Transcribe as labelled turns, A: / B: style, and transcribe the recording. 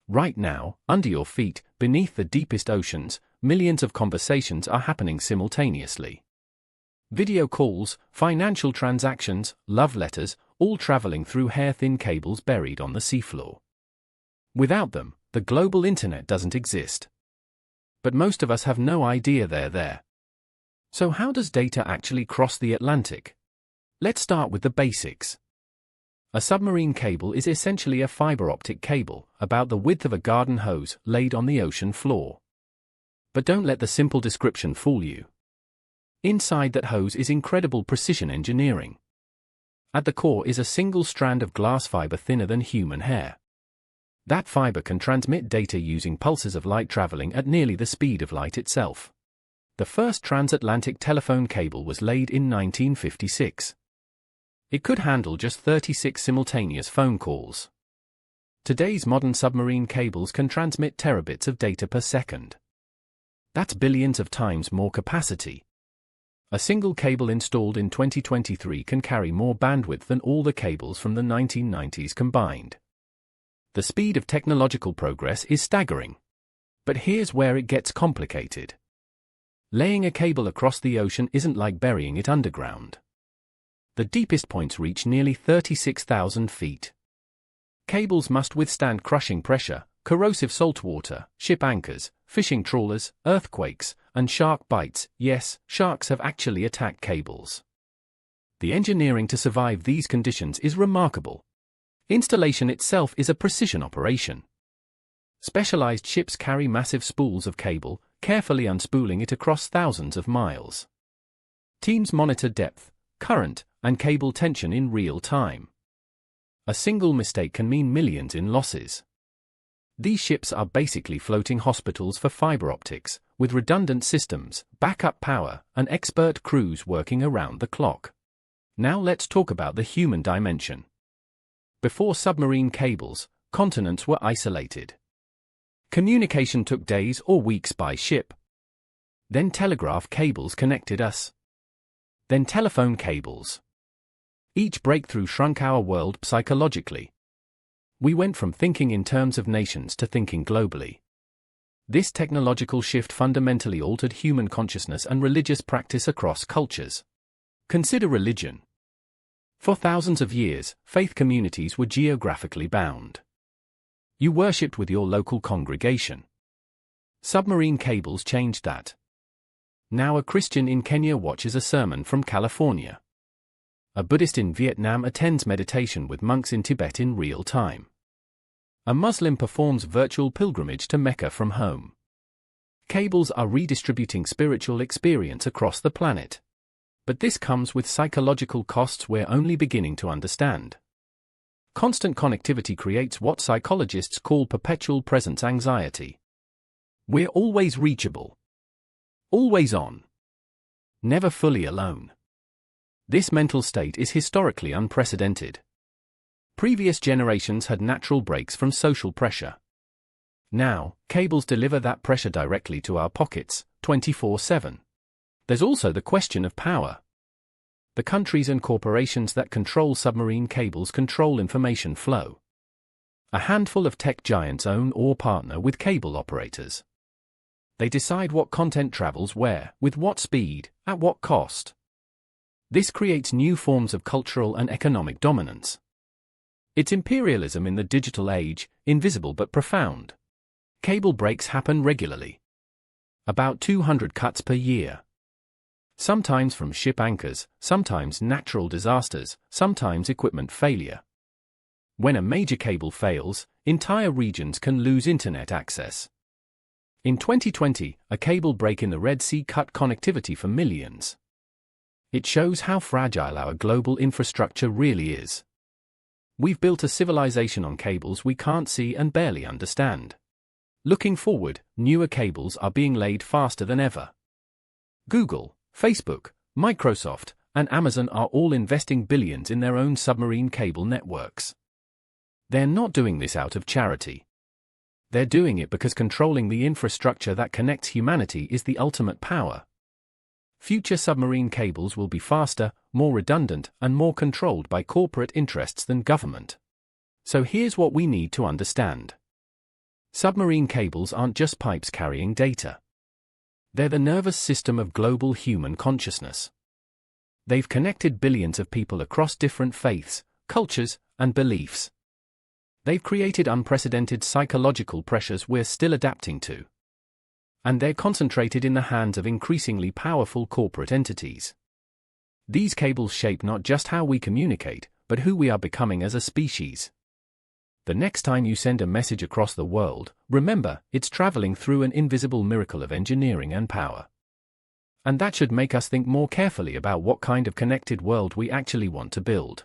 A: Right now, under your feet, beneath the deepest oceans, millions of conversations are happening simultaneously. Video calls, financial transactions, love letters, all traveling through hair-thin cables buried on the seafloor. Without them, the global internet doesn't exist. But most of us have no idea they're there. So how does data actually cross the Atlantic? Let's start with the basics. A submarine cable is essentially a fiber optic cable, about the width of a garden hose, laid on the ocean floor. But don't let the simple description fool you. Inside that hose is incredible precision engineering. At the core is a single strand of glass fiber thinner than human hair. That fiber can transmit data using pulses of light traveling at nearly the speed of light itself. The first transatlantic telephone cable was laid in 1956. It could handle just 36 simultaneous phone calls. Today's modern submarine cables can transmit terabits of data per second. That's billions of times more capacity. A single cable installed in 2023 can carry more bandwidth than all the cables from the 1990s combined. The speed of technological progress is staggering. But here's where it gets complicated. Laying a cable across the ocean isn't like burying it underground. The deepest points reach nearly 36,000 feet. Cables must withstand crushing pressure, corrosive saltwater, ship anchors, fishing trawlers, earthquakes, and shark bites. Yes, sharks have actually attacked cables. The engineering to survive these conditions is remarkable. Installation itself is a precision operation. Specialized ships carry massive spools of cable, carefully unspooling it across thousands of miles. Teams monitor depth, current, and cable tension in real time. A single mistake can mean millions in losses. These ships are basically floating hospitals for fiber optics, with redundant systems, backup power, and expert crews working around the clock. Now let's talk about the human dimension. Before submarine cables, continents were isolated. Communication took days or weeks by ship. Then telegraph cables connected us. Then telephone cables. Each breakthrough shrunk our world psychologically. We went from thinking in terms of nations to thinking globally. This technological shift fundamentally altered human consciousness and religious practice across cultures. Consider religion. For thousands of years, faith communities were geographically bound. You worshipped with your local congregation. Submarine cables changed that. Now a Christian in Kenya watches a sermon from California. A Buddhist in Vietnam attends meditation with monks in Tibet in real time. A Muslim performs virtual pilgrimage to Mecca from home. Cables are redistributing spiritual experience across the planet. But this comes with psychological costs we're only beginning to understand. Constant connectivity creates what psychologists call perpetual presence anxiety. We're always reachable. Always on. Never fully alone. This mental state is historically unprecedented. Previous generations had natural breaks from social pressure. Now, cables deliver that pressure directly to our pockets, 24/7. There's also the question of power. The countries and corporations that control submarine cables control information flow. A handful of tech giants own or partner with cable operators. They decide what content travels where, with what speed, at what cost. This creates new forms of cultural and economic dominance. It's imperialism in the digital age, invisible but profound. Cable breaks happen regularly. About 200 cuts per year. Sometimes from ship anchors, sometimes natural disasters, sometimes equipment failure. When a major cable fails, entire regions can lose internet access. In 2020, a cable break in the Red Sea cut connectivity for millions. It shows how fragile our global infrastructure really is. We've built a civilization on cables we can't see and barely understand. Looking forward, newer cables are being laid faster than ever. Google, Facebook, Microsoft, and Amazon are all investing billions in their own submarine cable networks. They're not doing this out of charity. They're doing it because controlling the infrastructure that connects humanity is the ultimate power. Future submarine cables will be faster, more redundant, and more controlled by corporate interests than government. So here's what we need to understand. Submarine cables aren't just pipes carrying data. They're the nervous system of global human consciousness. They've connected billions of people across different faiths, cultures, and beliefs. They've created unprecedented psychological pressures we're still adapting to. And they're concentrated in the hands of increasingly powerful corporate entities. These cables shape not just how we communicate, but who we are becoming as a species. The next time you send a message across the world, remember, it's traveling through an invisible miracle of engineering and power. And that should make us think more carefully about what kind of connected world we actually want to build.